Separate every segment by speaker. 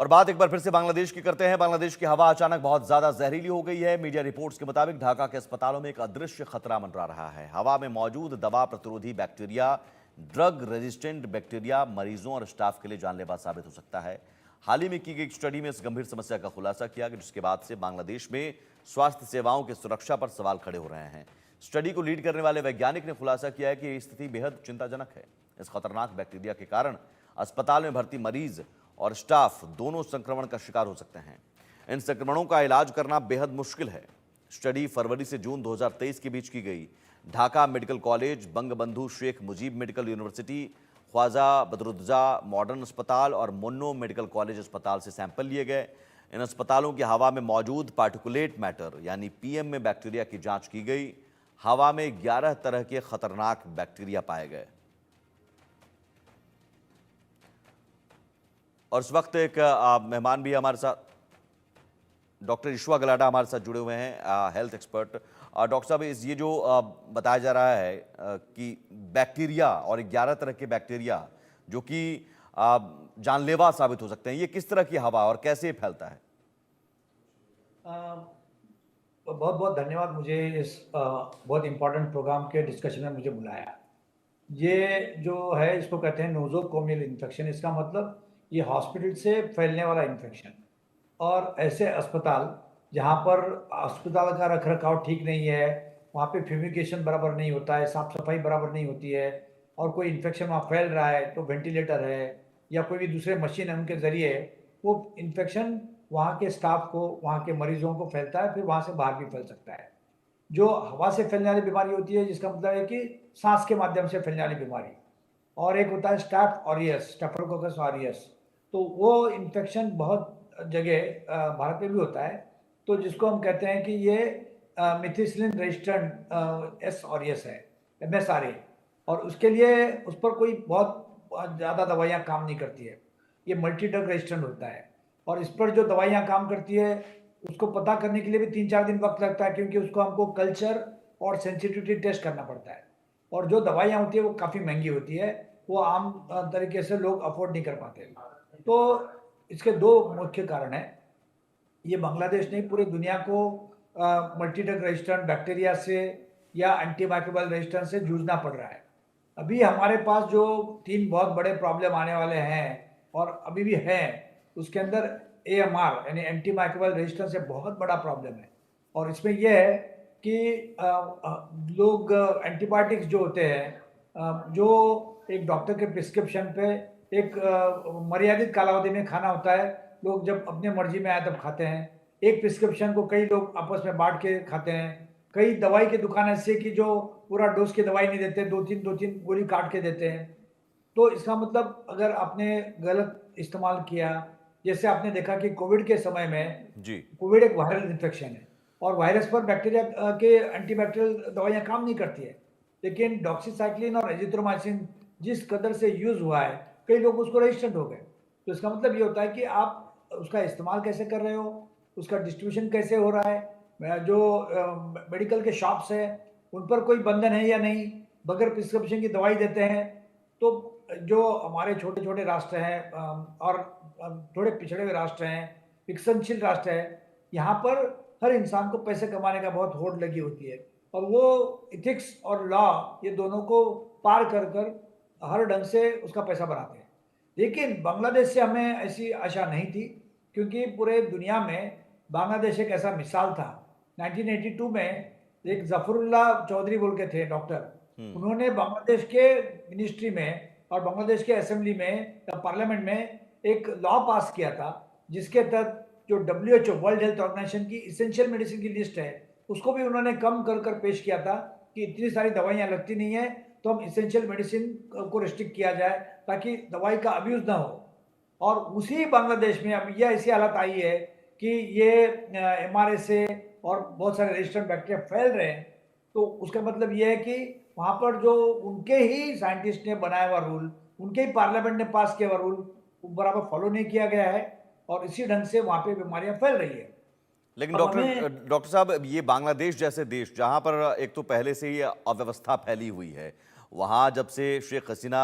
Speaker 1: और बात एक बार फिर से बांग्लादेश की करते हैं। बांग्लादेश की हवा अचानक बहुत ज्यादा जहरीली हो गई है। मीडिया रिपोर्ट्स के मुताबिक ढाका के अस्पतालों में एक अदृश्य खतरा मंडरा रहा है। हवा में मौजूद दवा प्रतिरोधी बैक्टीरिया, ड्रग रेजिस्टेंट बैक्टीरिया मरीजों और स्टाफ के लिए जानलेवा साबित हो सकता है। हाल ही में की गई एक स्टडी में इस गंभीर समस्या का खुलासा किया गया, जिसके बाद से बांग्लादेश में स्वास्थ्य सेवाओं की सुरक्षा पर सवाल खड़े हो रहे हैं। स्टडी को लीड करने वाले वैज्ञानिक ने खुलासा किया है कि ये स्थिति बेहद चिंताजनक है। इस खतरनाक बैक्टीरिया के कारण अस्पताल में भर्ती मरीज और स्टाफ दोनों संक्रमण का शिकार हो सकते हैं। इन संक्रमणों का इलाज करना बेहद मुश्किल है। स्टडी फरवरी से जून 2023 के बीच की गई। Dhaka medical college, Bangabandhu Sheikh Mujib medical university, Khwaja Badruddoja modern अस्पताल और मुन्नो मेडिकल कॉलेज अस्पताल से सैंपल लिए गए। इन अस्पतालों की हवा में मौजूद पार्टिकुलेट मैटर यानी पीएम में बैक्टीरिया की जांच की गई। हवा में 11 तरह के खतरनाक बैक्टीरिया पाए गए। और इस वक्त एक मेहमान भी हमारे साथ, डॉक्टर ईश्वा गलाडा हमारे साथ जुड़े हुए हैं, हेल्थ एक्सपर्ट। डॉक्टर साहब, ये जो बताया जा रहा है कि बैक्टीरिया और 11 तरह के बैक्टीरिया जो कि जानलेवा साबित हो सकते हैं, ये किस तरह की हवा और कैसे फैलता है?
Speaker 2: बहुत बहुत धन्यवाद मुझे इस बहुत इम्पोर्टेंट प्रोग्राम के डिस्कशन में मुझे बुलाया। ये जो है इसको कहते हैं नोज़ोकोमियल इन्फेक्शन। इसका मतलब ये हॉस्पिटल से फैलने वाला इन्फेक्शन। और ऐसे अस्पताल जहाँ पर अस्पताल का रखरखाव ठीक नहीं है, वहाँ पे फ्यूमिगेशन बराबर नहीं होता है, साफ सफाई बराबर नहीं होती है, और कोई इन्फेक्शन वहाँ फैल रहा है तो वेंटिलेटर है या कोई भी दूसरे मशीन है, उनके ज़रिए वो इन्फेक्शन वहाँ के स्टाफ को, वहाँ के मरीजों को फैलता है, फिर वहाँ से बाहर भी फैल सकता है। जो हवा से फैलने वाली बीमारी होती है, जिसका मतलब है कि सांस के माध्यम से फैलने वाली बीमारी, और एक होता है स्टैफ ऑरियस, स्टेफिलोकोकस ऑरियस। तो वो इन्फेक्शन बहुत जगह भारत में भी होता है, तो जिसको हम कहते हैं कि ये मिथिसिलिन रेजिस्टेंट एस ऑरियस है, MSRA। और उसके लिए उस पर कोई बहुत ज़्यादा दवाइयाँ काम नहीं करती है, ये मल्टी ड्रग रेजिस्टेंट होता है। और इस पर जो दवाइयाँ काम करती है उसको पता करने के लिए भी 3-4 दिन वक्त लगता है, क्योंकि उसको हमको कल्चर और सेंसिटिविटी टेस्ट करना पड़ता है। और जो दवाइयाँ होती है वो काफ़ी महंगी होती है, वो आम तरीके से लोग अफोर्ड नहीं कर पाते। तो इसके 2 मुख्य कारण हैं। ये बांग्लादेश नहीं, पूरे दुनिया को मल्टी ड्रग रेजिस्टेंट बैक्टीरिया से या एंटीमाइक्रोबियल रेजिस्टेंस से जूझना पड़ रहा है। अभी हमारे पास जो 3 बहुत बड़े प्रॉब्लम आने वाले हैं और अभी भी हैं, उसके अंदर AMR यानी एंटीमाइक्रोबियल रेजिस्टेंस एक बहुत बड़ा प्रॉब्लम है। और इसमें यह है कि लोग एंटीबायोटिक्स जो होते हैं, जो एक डॉक्टर के प्रिस्क्रिप्शन पे एक मर्यादित कालावधि में खाना होता है, लोग जब अपने मर्जी में आए तब खाते हैं। एक प्रिस्क्रिप्शन को कई लोग आपस में बांट के खाते हैं। कई दवाई की दुकान ऐसी कि जो पूरा डोज की दवाई नहीं देते, 2-3 गोली काट के देते हैं। तो इसका मतलब अगर आपने गलत इस्तेमाल किया, जैसे आपने देखा कि कोविड के समय में,
Speaker 1: जी।
Speaker 2: कोविड एक वायरल इन्फेक्शन है और वायरस पर बैक्टीरिया के एंटीबैक्टीरियल दवाइयाँ काम नहीं करती है, लेकिन डॉक्सीसाइक्लिन और एजिथ्रोमाइसिन जिस कदर से यूज़ हुआ है, कई लोग उसको रेजिस्टेंट हो गए। तो इसका मतलब ये होता है कि आप उसका इस्तेमाल कैसे कर रहे हो, उसका डिस्ट्रीब्यूशन कैसे हो रहा है, जो मेडिकल के शॉप्स हैं उन पर कोई बंधन है या नहीं, बगैर प्रिस्क्रिप्शन की दवाई देते हैं। तो जो हमारे छोटे छोटे राष्ट्र हैं और थोड़े पिछड़े हुए राष्ट्र हैं, विकसनशील राष्ट्र है, यहाँ पर हर इंसान को पैसे कमाने का बहुत होड़ लगी होती है, और वो इथिक्स और लॉ ये दोनों को पार कर कर हर ढंग से उसका पैसा बनाते हैं। लेकिन बांग्लादेश से हमें ऐसी आशा नहीं थी, क्योंकि पूरे दुनिया में बांग्लादेश एक ऐसा मिसाल था। 1982 में एक जफरुल्लाह चौधरी बोल के थे डॉक्टर, उन्होंने बांग्लादेश के मिनिस्ट्री में और बांग्लादेश के असेंबली में या पार्लियामेंट में एक लॉ पास किया था, जिसके तहत जो WHO वर्ल्ड हेल्थ ऑर्गेनाइजेशन की इसेंशियल मेडिसिन की लिस्ट है, उसको भी उन्होंने कम कर कर पेश किया था कि इतनी सारी दवाइयाँ लगती नहीं है, तो हम इसेंशियल मेडिसिन को रिस्ट्रिक्ट किया जाए ताकि दवाई का अब्यूज़ ना हो। और उसी बांग्लादेश में अब यह ऐसी हालत आई है कि ये MRA से और बहुत सारे रेजिस्टेंट बैक्टीरिया फैल रहे हैं। तो उसका मतलब ये है कि वहाँ पर जो उनके ही साइंटिस्ट ने बनाया हुआ रूल, उनके ही पार्लियामेंट ने पास किया हुआ रूल, वो बराबर फॉलो नहीं किया गया है, और इसी ढंग से वहाँ पे बीमारियाँ फैल रही है।
Speaker 1: लेकिन
Speaker 2: अब हमें
Speaker 1: डॉक्टर साहब, ये बांग्लादेश जैसे देश जहां पर एक तो पहले से ही अव्यवस्था फैली हुई है, वहां जब से शेख हसीना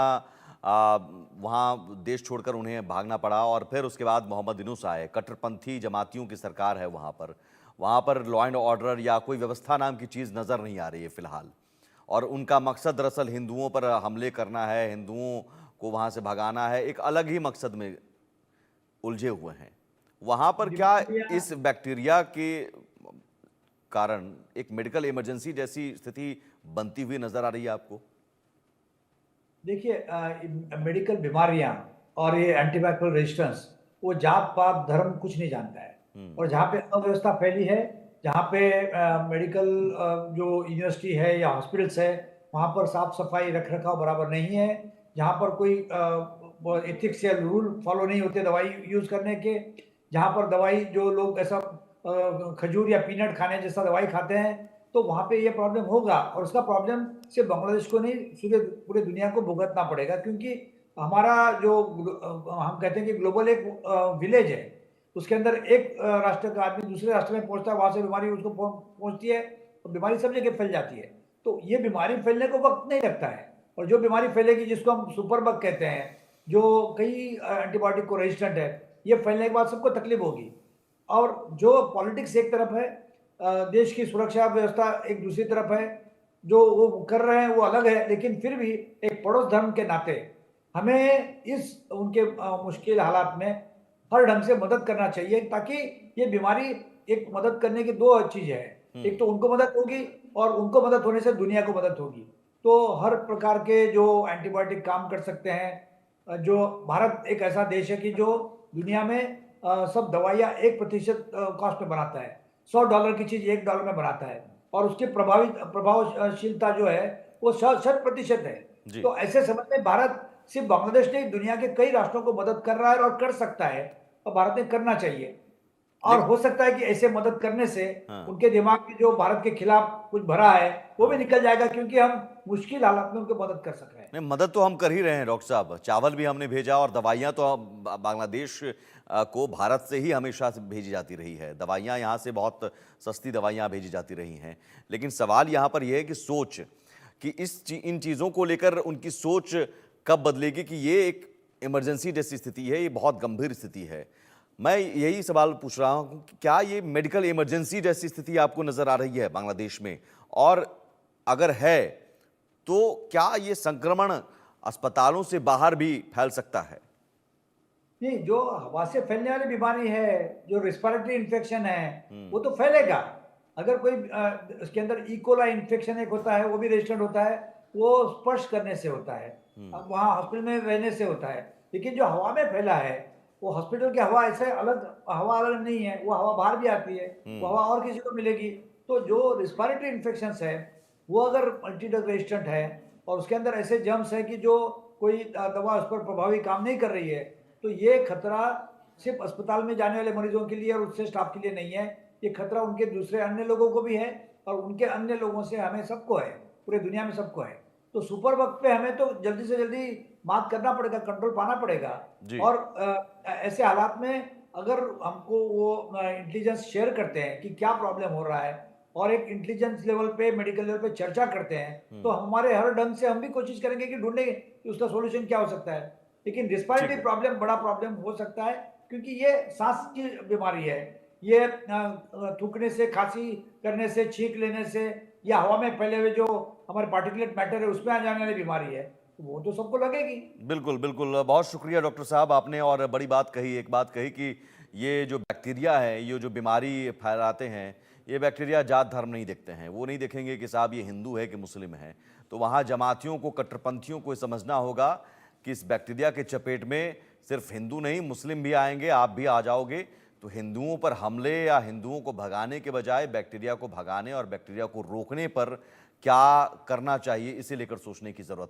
Speaker 1: वहाँ देश छोड़कर उन्हें भागना पड़ा और फिर उसके बाद मोहम्मद यूनूस आए। कट्टरपंथी जमातियों की सरकार है वहाँ पर लॉ एंड ऑर्डर या कोई व्यवस्था नाम की चीज़ नज़र नहीं आ रही है फिलहाल। और उनका मकसद दरअसल हिंदुओं पर हमले करना है, हिंदुओं को वहाँ से भगाना है, एक अलग ही मकसद में उलझे हुए हैं। वहाँ पर क्या
Speaker 2: बीमारियां
Speaker 1: इस बैक्टीरिया के कारण एक मेडिकल इमरजेंसी जैसी स्थिति बनती हुई नजर आ रही है आपको?
Speaker 2: देखिए, मेडिकल बीमारियां और ये एंटीबायोटिक रेजिस्टेंस वो जात पात धर्म कुछ नहीं जानता है। और जहाँ पे अव्यवस्था फैली है, जहाँ पे मेडिकल जो यूनिवर्सिटी है या हॉस्पिटल्स है, वहाँ पर साफ सफाई रख रखाव बराबर नहीं है, जहाँ पर कोई एथिक्स या रूल फॉलो नहीं होते दवाई यूज करने के, जहाँ पर दवाई जो लोग ऐसा खजूर या पीनट खाने जैसा दवाई खाते हैं, तो वहाँ पे ये प्रॉब्लम होगा। और उसका प्रॉब्लम सिर्फ बांग्लादेश को नहीं, पूरे दुनिया को भुगतना पड़ेगा, क्योंकि हमारा जो हम कहते हैं कि ग्लोबल एक विलेज है, उसके अंदर एक राष्ट्र का आदमी दूसरे राष्ट्र में पहुंचता है, वहां से बीमारी उसको पहुंचती है और बीमारी सब जगह फैल जाती है। तो ये बीमारी फैलने को वक्त नहीं लगता है। और जो बीमारी फैलेगी, जिसको हम सुपर बग कहते हैं, जो कई एंटीबायोटिक को रेजिस्टेंट है, ये फैलने के बाद सबको तकलीफ होगी। और जो पॉलिटिक्स एक तरफ है, देश की सुरक्षा व्यवस्था एक दूसरी तरफ है, जो वो कर रहे हैं वो अलग है, लेकिन फिर भी एक पड़ोस धर्म के नाते हमें इस उनके मुश्किल हालात में हर ढंग से मदद करना चाहिए, ताकि ये बीमारी एक मदद करने की दो चीज है, एक तो उनको मदद होगी और उनको मदद होने से दुनिया को मदद होगी। तो हर प्रकार के जो एंटीबायोटिक काम कर सकते हैं, जो भारत एक ऐसा देश है कि जो दुनिया में सब दवाइयाँ 1% कॉस्ट में बनाता है, $100 की चीज $1 में बनाता है, और उसकी प्रभावशीलता जो है वो 100% है।
Speaker 1: जी।
Speaker 2: तो ऐसे समय में भारत सिर्फ बांग्लादेश नहीं, दुनिया के कई राष्ट्रों को मदद कर रहा है और कर सकता है, और भारत ने करना चाहिए। और
Speaker 1: लेकिन
Speaker 2: हो सकता है कि ऐसे मदद करने से
Speaker 1: हाँ।
Speaker 2: उनके दिमाग में जो भारत के खिलाफ कुछ भरा है वो भी निकल जाएगा, क्योंकि हम मुश्किल हालात में उनको मदद कर सक रहे हैं।
Speaker 1: नहीं, मदद तो हम कर ही रहे हैं डॉक्टर साहब। चावल भी हमने भेजा और दवाइयाँ तो बांग्लादेश को भारत से ही हमेशा से भेजी जाती रही है। दवाइयाँ यहाँ से बहुत सस्ती दवाइयाँ भेजी जाती रही हैं। लेकिन सवाल यहाँ पर यह है कि सोच, कि इन चीज़ों को लेकर उनकी सोच कब बदलेगी, कि ये एक इमरजेंसी जैसी स्थिति है, ये बहुत गंभीर स्थिति है। मैं यही सवाल पूछ रहा हूँ कि क्या ये मेडिकल इमरजेंसी जैसी स्थिति आपको नज़र आ रही है बांग्लादेश में? और अगर है तो क्या ये संक्रमण अस्पतालों से बाहर भी फैल सकता है?
Speaker 2: नहीं, जो हवा से फैलने वाली बीमारी है, जो रिस्पिरेटरी इन्फेक्शन है, वो तो फैलेगा। अगर कोई उसके अंदर इकोलाई इन्फेक्शन एक होता है, वो भी रेजिस्टेंट होता है, वो स्पर्श करने से होता है, अब वहाँ हॉस्पिटल में रहने से होता है। लेकिन जो हवा में फैला है, वो हॉस्पिटल की हवा ऐसे अलग हवा अलग नहीं है, वो हवा बाहर भी आती है, वो हवा और किसी को मिलेगी। तो जो रिस्पिरेटरी इन्फेक्शंस है, वो अगर मल्टी ड्रग रेजिस्टेंट है और उसके अंदर ऐसे जर्म्स है कि जो कोई दवा उस पर प्रभावी काम नहीं कर रही है, तो ये खतरा सिर्फ अस्पताल में जाने वाले मरीजों के लिए और उससे स्टाफ के लिए नहीं है, ये खतरा उनके दूसरे अन्य लोगों को भी है, और उनके अन्य लोगों से हमें सबको है, पूरे दुनिया में सबको है। तो सुपर बग पे हमें तो जल्दी से जल्दी मात करना पड़ेगा, कंट्रोल पाना पड़ेगा।
Speaker 1: जी।
Speaker 2: और ऐसे हालात में अगर हमको वो इंटेलिजेंस शेयर करते हैं कि क्या प्रॉब्लम हो रहा है, और एक इंटेलिजेंस लेवल पे, मेडिकल लेवल पे चर्चा करते हैं, तो हमारे हर ढंग से हम भी कोशिश करेंगे कि ढूंढेंगे कि उसका सॉल्यूशन क्या हो सकता है। लेकिन
Speaker 1: ठीक
Speaker 2: रिस्पिरेटरी
Speaker 1: है।
Speaker 2: प्रॉब्लम बड़ा प्रॉब्लम हो सकता है, क्योंकि ये सांस की बीमारी है। ये थूकने से, खांसी करने से, छींक लेने से, या हवा में फैले हुए जो हमारे पार्टिकुलेट मैटर है उसमें आ जाने वाली बीमारी है, तो वो तो सबको लगेगी।
Speaker 1: बिल्कुल, बिल्कुल। बहुत शुक्रिया डॉक्टर साहब, आपने और बड़ी बात कही, एक बात कही कि ये जो बैक्टीरिया है, ये जो बीमारी फैलाते हैं, ये बैक्टीरिया जात धर्म नहीं देखते हैं। वो नहीं देखेंगे कि साहब ये हिंदू है कि मुस्लिम है। तो वहाँ जमातियों को, कट्टरपंथियों को ये समझना होगा कि इस बैक्टीरिया के चपेट में सिर्फ हिंदू नहीं, मुस्लिम भी आएंगे, आप भी आ जाओगे। तो हिंदुओं पर हमले या हिंदुओं को भगाने के बजाय बैक्टीरिया को भगाने और बैक्टीरिया को रोकने पर क्या करना चाहिए, इसे लेकर सोचने की ज़रूरत